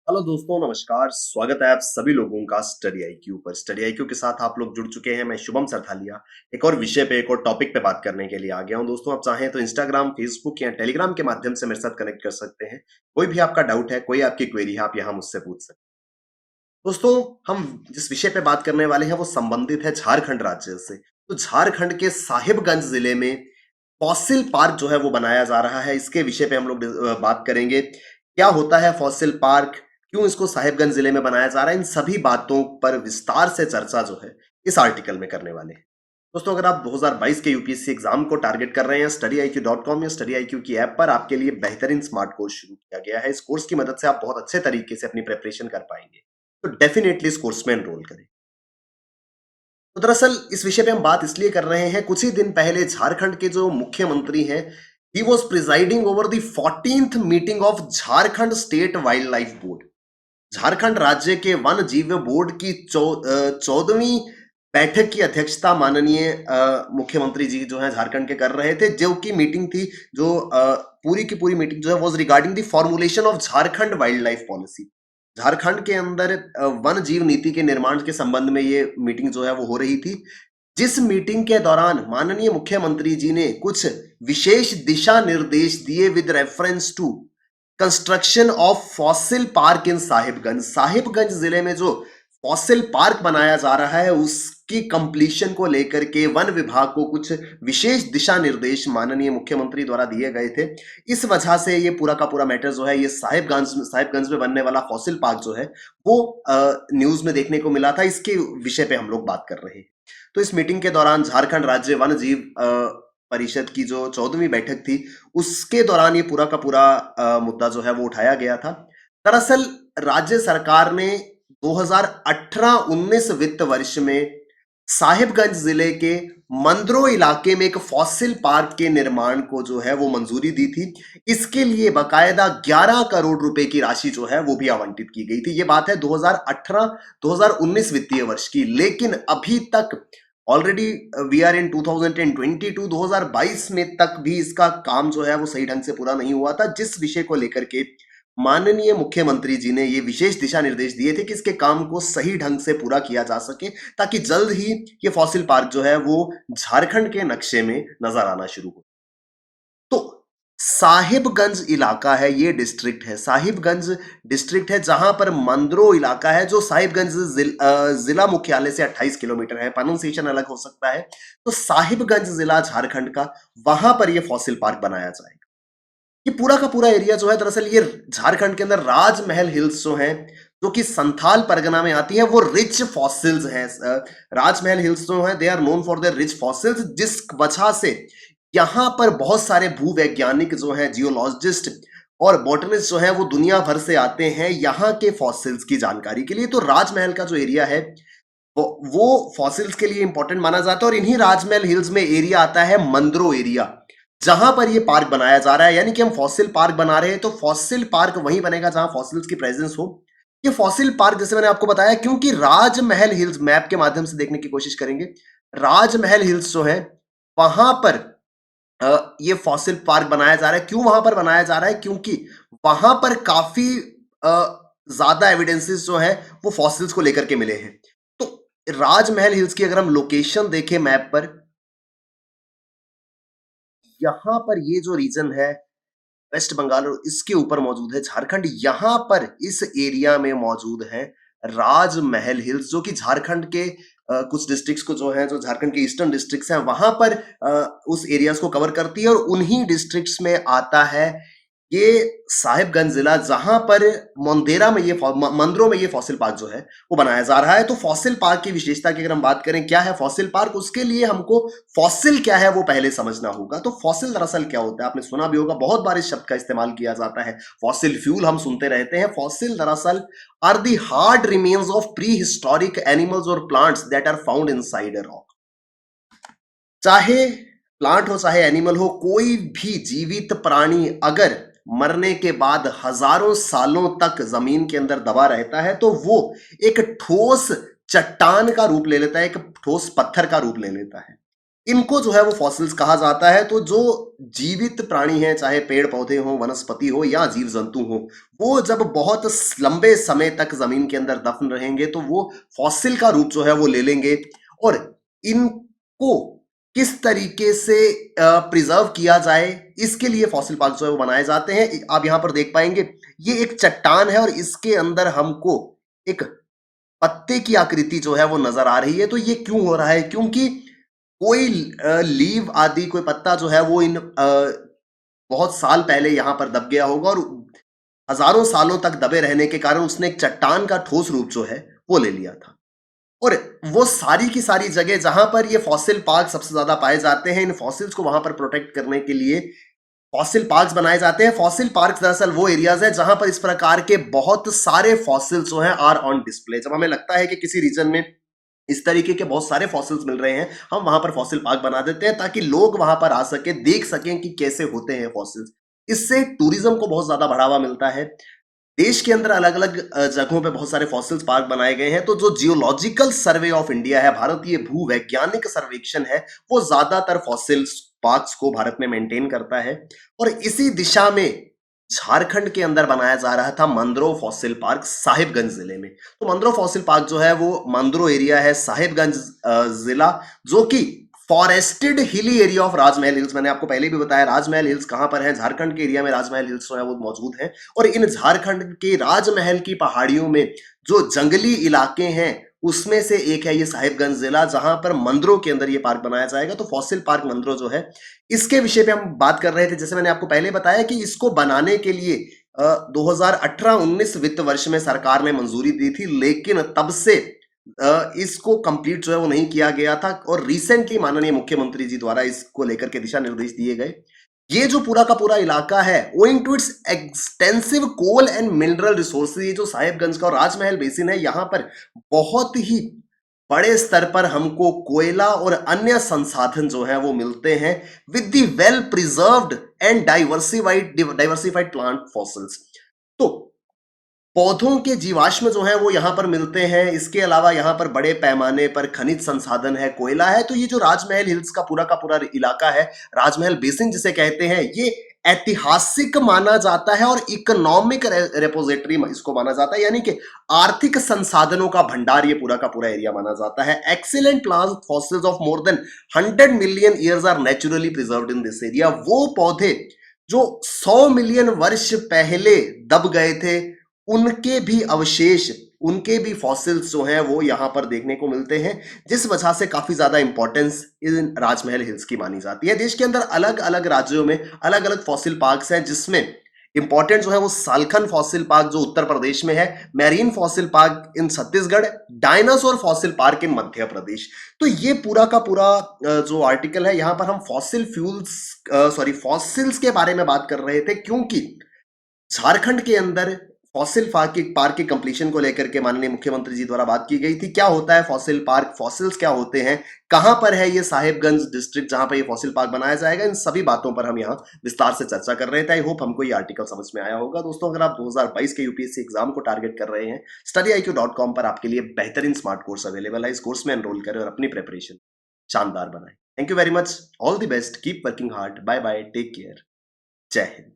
Hello दोस्तों, नमस्कार। स्वागत है आप सभी लोगों का स्टडी आईक्यू पर। स्टडी आईक्यू के साथ आप लोग जुड़ चुके हैं। मैं शुभम सरथालिया एक और विषय पे, एक और टॉपिक पे बात करने के लिए आ गया हूं। दोस्तों, आप चाहें तो इंस्टाग्राम, फेसबुक या टेलीग्राम के माध्यम से मेरे साथ कनेक्ट कर सकते हैं। कोई भी आपका डाउट है, कोई आपकी क्वेरी है, आप यहाँ मुझसे पूछ सकते हैं। दोस्तों, हम जिस विषय पे बात करने वाले हैं वो संबंधित है झारखंड राज्य से। तो झारखंड के साहिबगंज जिले में फॉसिल पार्क जो है वो बनाया जा रहा है। इसके विषय पे हम लोग बात करेंगे। क्या होता है फॉसिल पार्क, क्यों इसको साहिबगंज जिले में बनाया जा रहा है, इन सभी बातों पर विस्तार से चर्चा जो है इस आर्टिकल में करने वाले हैं। दोस्तों, अगर आप 2022 के यूपीएससी एग्जाम को टारगेट कर रहे हैं, studyIQ.com या studyIQ की ऐप पर आपके लिए बेहतरीन स्मार्ट कोर्स शुरू किया गया है। इस कोर्स की मदद से आप बहुत अच्छे तरीके से अपनी प्रिपरेशन कर पाएंगे। तो डेफिनेटली इस कोर्स में एनरोल करें। तो दरअसल इस विषय पे हम बात इसलिए कर रहे हैं, कुछ ही दिन पहले झारखंड के जो मुख्यमंत्री हैं, he was presiding over the 14th meeting of Jharkhand state wild life board. Jharkhand राज्य के वन जीव बोर्ड की 14वीं बैठक की अध्यक्षता माननीय मुख्यमंत्री जी जो है झारखंड के कर रहे थे। जो की मीटिंग थी, जो पूरी की पूरी मीटिंग जो है was regarding the formulation of Jharkhand wild life policy. Jharkhand के अंदर वन जीव नीति के निर्माण के संबंध में ये मीटिंग जो है वो हो रही थी। जिस मीटिंग के दौरान माननीय मुख्यमंत्री जी ने कुछ विशेष दिशा निर्देश दिए with reference to construction of fossil park in Sahibganj. Sahibganj जिले में जो फॉसिल पार्क बनाया जा रहा है उसकी कंप्लीशन को लेकर के वन विभाग को कुछ विशेष दिशा निर्देश माननीय मुख्यमंत्री द्वारा दिए गए थे। इस वजह से ये पूरा का पूरा मैटर जो है, ये साहिबगंज में बनने वाला फॉसिल पार्क जो है वो न्यूज में देखने को मिला था। इसके विषय पे हम लोग बात कर रहे हैं। तो इस मीटिंग के दौरान झारखंड राज्य वन जीव परिषद की जो 14वीं बैठक थी, उसके दौरान ये पूरा का पूरा मुद्दा जो है वो उठाया गया था। दरअसल राज्य सरकार ने 2018-19 वित्त वर्ष में साहिबगंज जिले के मंदरो इलाके में एक फॉसिल पार्क के निर्माण को जो है वो मंजूरी दी थी। इसके लिए बकायदा 11 करोड़ रुपए की राशि जो है वो भी आवंटित की गई थी। ये बात है 2018-2019 वित्तीय वर्ष की। लेकिन अभी तक ऑलरेडी वी आर इन 2022, 2022 में तक भी इसका काम जो है वो सही ढंग से पूरा नहीं हुआ था। जिस विषय को लेकर के माननीय मुख्यमंत्री जी ने ये विशेष दिशा निर्देश दिए थे कि इसके काम को सही ढंग से पूरा किया जा सके, ताकि जल्द ही ये फॉसिल पार्क जो है वो झारखंड के नक्शे में नजर आना शुरू हो। तो साहिबगंज इलाका है, ये डिस्ट्रिक्ट है, साहिबगंज डिस्ट्रिक्ट है, जहां पर मंदरो इलाका है जो साहिबगंज जिला मुख्यालय से 28 किलोमीटर है। प्रोनाउंसिएशन अलग हो सकता है। तो साहिबगंज जिला झारखंड का, वहां पर यह फॉसिल पार्क बनाया जाएगा। ये पूरा का पूरा एरिया जो है, दरअसल ये झारखंड के अंदर राजमहल हिल्स जो हैं, जो कि संथाल परगना में आती है, वो रिच फॉसिल्स हैं। राजमहल हिल्स जो हैं, they are known for their rich fossils, जिस वजह से यहाँ पर बहुत सारे भूवैज्ञानिक जो हैं, जियोलॉजिस्ट और बॉटनिस्ट जो है वो दुनिया भर से आते हैं यहाँ के फॉसिल्स की जानकारी के लिए। तो राजमहल का जो एरिया है वो फॉसिल्स के लिए इंपॉर्टेंट माना जाता है। और इन्हीं राजमहल हिल्स में एरिया आता है मंदरो एरिया, जहां पर ये पार्क बनाया जा रहा है। यानी कि हम फॉसिल पार्क बना रहे हैं, तो फॉसिल पार्क वहीं बनेगा जहां फॉसिल्स की प्रेजेंस हो। ये फॉसिल पार्क, जैसे मैंने आपको बताया, क्योंकि राजमहल हिल्स, मैप के माध्यम से देखने की कोशिश करेंगे, राजमहल हिल्स जो है वहां पर ये फॉसिल पार्क बनाया जा रहा है। क्यों वहां पर बनाया जा रहा है? क्योंकि वहां पर काफी ज्यादा एविडेंसेस जो है वो फॉसिल्स को लेकर के मिले हैं। तो राजमहल हिल्स की अगर हम लोकेशन देखें मैप पर, यहां पर ये जो रीजन है वेस्ट बंगाल और इसके ऊपर मौजूद है झारखंड। यहां पर इस एरिया में मौजूद है राजमहल हिल्स, जो कि झारखंड के कुछ डिस्ट्रिक्ट्स को जो है, जो झारखंड के ईस्टर्न डिस्ट्रिक्ट्स हैं, वहां पर उस एरियाज को कवर करती है। और उन्हीं डिस्ट्रिक्ट्स में आता है ये साहिबगंज जिला, जहां पर मंदेरा में ये मंदरों में ये फॉसिल पार्क जो है वो बनाया जा रहा है। तो फॉसिल पार्क की विशेषता की अगर हम बात करें, क्या है फॉसिल पार्क, उसके लिए हमको फॉसिल क्या है वो पहले समझना होगा। तो फॉसिल दरअसल क्या होता है, आपने सुना भी होगा, बहुत बार इस शब्द का इस्तेमाल किया जाता है। फॉसिल फ्यूल हम सुनते रहते हैं। फॉसिल दरअसल are the hard remains of prehistoric animals और plants that are found inside a rock. चाहे प्लांट हो चाहे एनिमल हो, कोई भी जीवित प्राणी अगर मरने के बाद हजारों सालों तक जमीन के अंदर दबा रहता है, तो वो एक ठोस चट्टान का रूप ले लेता है, एक ठोस पत्थर का रूप ले लेता है। इनको जो है वो फॉसिल्स कहा जाता है। तो जो जीवित प्राणी हैं, चाहे पेड़ पौधे हों, वनस्पति हो या जीव जंतु हो, वो जब बहुत लंबे समय तक जमीन के अंदर दफन रहेंगे तो वो फॉसिल का रूप जो है वो ले लेंगे। और इनको किस तरीके से प्रिजर्व किया जाए, इसके लिए फॉसिल पार्क जो है वो बनाए जाते हैं। आप यहां पर देख पाएंगे, ये एक चट्टान है और इसके अंदर हमको एक पत्ते की आकृति जो है वो नजर आ रही है। तो ये क्यों हो रहा है? क्योंकि कोई लीव आदि कोई पत्ता जो है वो इन बहुत साल पहले यहां पर दब गया होगा और हजारों सालों तक दबे रहने के कारण उसने एक चट्टान का ठोस रूप जो है वो ले लिया था। और वो सारी की सारी जगह जहां पर ये फॉसिल पार्क सबसे ज्यादा पाए जाते हैं, इन फॉसिल्स को वहां पर प्रोटेक्ट करने के लिए फॉसिल पार्क्स बनाए जाते हैं। फॉसिल पार्क्स दरअसल वो एरियाज है जहां पर इस प्रकार के बहुत सारे फॉसिल्स जो हैं आर ऑन डिस्प्ले। जब हमें लगता है कि किसी रीजन में इस तरीके के बहुत सारे फॉसिल्स मिल रहे हैं, हम वहां पर फॉसिल पार्क बना देते हैं ताकि लोग वहां पर आ सके, देख सकें कि कैसे होते हैं फॉसिल्स। इससे टूरिज्म को बहुत ज्यादा बढ़ावा मिलता है। देश के अंदर अलग अलग जगहों पे बहुत सारे फॉसिल्स पार्क बनाए गए हैं। तो जो जियोलॉजिकल सर्वे ऑफ इंडिया है, भारतीय भूवैज्ञानिक सर्वेक्षण है, वो ज्यादातर फॉसिल्स पार्क्स को भारत में मेंटेन करता है। और इसी दिशा में झारखंड के अंदर बनाया जा रहा था मंदरो फॉसिल पार्क साहिबगंज जिले में। तो मंदरो फॉसिल पार्क जो है वो मंदरो एरिया है, साहिबगंज जिला, जो कि forested hilly area of Rajmahal hills. मैंने आपको पहले भी बताया राजमहल हिल्स कहां पर है, झारखंड के एरिया में राजमहल हिल्स जो है वो मौजूद है। और इन झारखंड के राजमहल की पहाड़ियों में जो जंगली इलाके हैं उसमें से एक है ये साहिबगंज जिला, जहां पर मंदरो के अंदर ये पार्क बनाया जाएगा। तो फॉसिल पार्क मंदरो जो है, इसके विषय पे हम बात कर रहे थे। जैसे मैंने आपको पहले बताया कि इसको बनाने के लिए 2018-19 वित्त वर्ष में सरकार ने मंजूरी दी थी, लेकिन तब से इसको कंप्लीट जो है वो नहीं किया गया था। और रिसेंटली माननीय मुख्यमंत्री जी द्वारा इसको लेकर के दिशा निर्देश दिए गए। ये जो पूरा का पूरा इलाका है, owing to its extensive coal and mineral resources, ये जो साहिबगंज का और राजमहल बेसिन है, यहां पर बहुत ही बड़े स्तर पर हमको कोयला और अन्य संसाधन जो है वो मिलते हैं with the well preserved and diversified plant fossils. तो पौधों के जीवाश्म जो है वो यहां पर मिलते हैं। इसके अलावा यहां पर बड़े पैमाने पर खनिज संसाधन है, कोयला है। तो ये जो राजमहल हिल्स का पूरा इलाका है, राजमहल बेसिन जिसे कहते हैं, ये ऐतिहासिक माना जाता है और इकोनॉमिक रेपोजिटरी इसको माना जाता है, यानी कि आर्थिक संसाधनों का भंडार ये पूरा का पूरा एरिया माना जाता है। Excellent plant fossils of more than 100 million years are naturally preserved in this area. वो पौधे जो 100 मिलियन वर्ष पहले दब गए थे, उनके भी अवशेष, उनके भी फॉसिल्स जो हैं वो यहां पर देखने को मिलते हैं, जिस वजह से काफी ज्यादा इंपॉर्टेंस इन राजमहल हिल्स की मानी जाती है। देश के अंदर अलग अलग राज्यों में अलग अलग फॉसिल पार्क्स हैं, जिसमें इंपॉर्टेंट जो है वो सालखन फॉसिल पार्क जो उत्तर प्रदेश में है, marine fossil park in Chhattisgarh, dinosaur fossil park in Madhya Pradesh. तो ये पूरा का पूरा जो आर्टिकल है, यहां पर हम फॉसिल्स के बारे में बात कर रहे थे, क्योंकि झारखंड के अंदर फॉसिल पार्क के कंप्लीशन को लेकर के माननीय मुख्यमंत्री जी द्वारा बात की गई थी। क्या होता है फॉसिल पार्क, फॉसिल्स क्या होते हैं, कहां पर है ये साहिबगंज डिस्ट्रिक्ट जहां पर ये फॉसिल पार्क बनाया जाएगा, इन सभी बातों पर हम यहां विस्तार से चर्चा कर रहे थे। आई होप हमको ये आर्टिकल समझ में आया होगा। दोस्तों, अगर आप 2022 के यूपीएससी एग्जाम को टारगेट कर रहे हैं, studyIQ.com पर आपके लिए बेहतरीन स्मार्ट कोर्स अवेलेबल है। इस कोर्स में एनरोल करें और अपनी प्रिपरेशन शानदार बनाएं। Thank you very much, all the best, keep working hard, bye bye, take care, Jai Hind.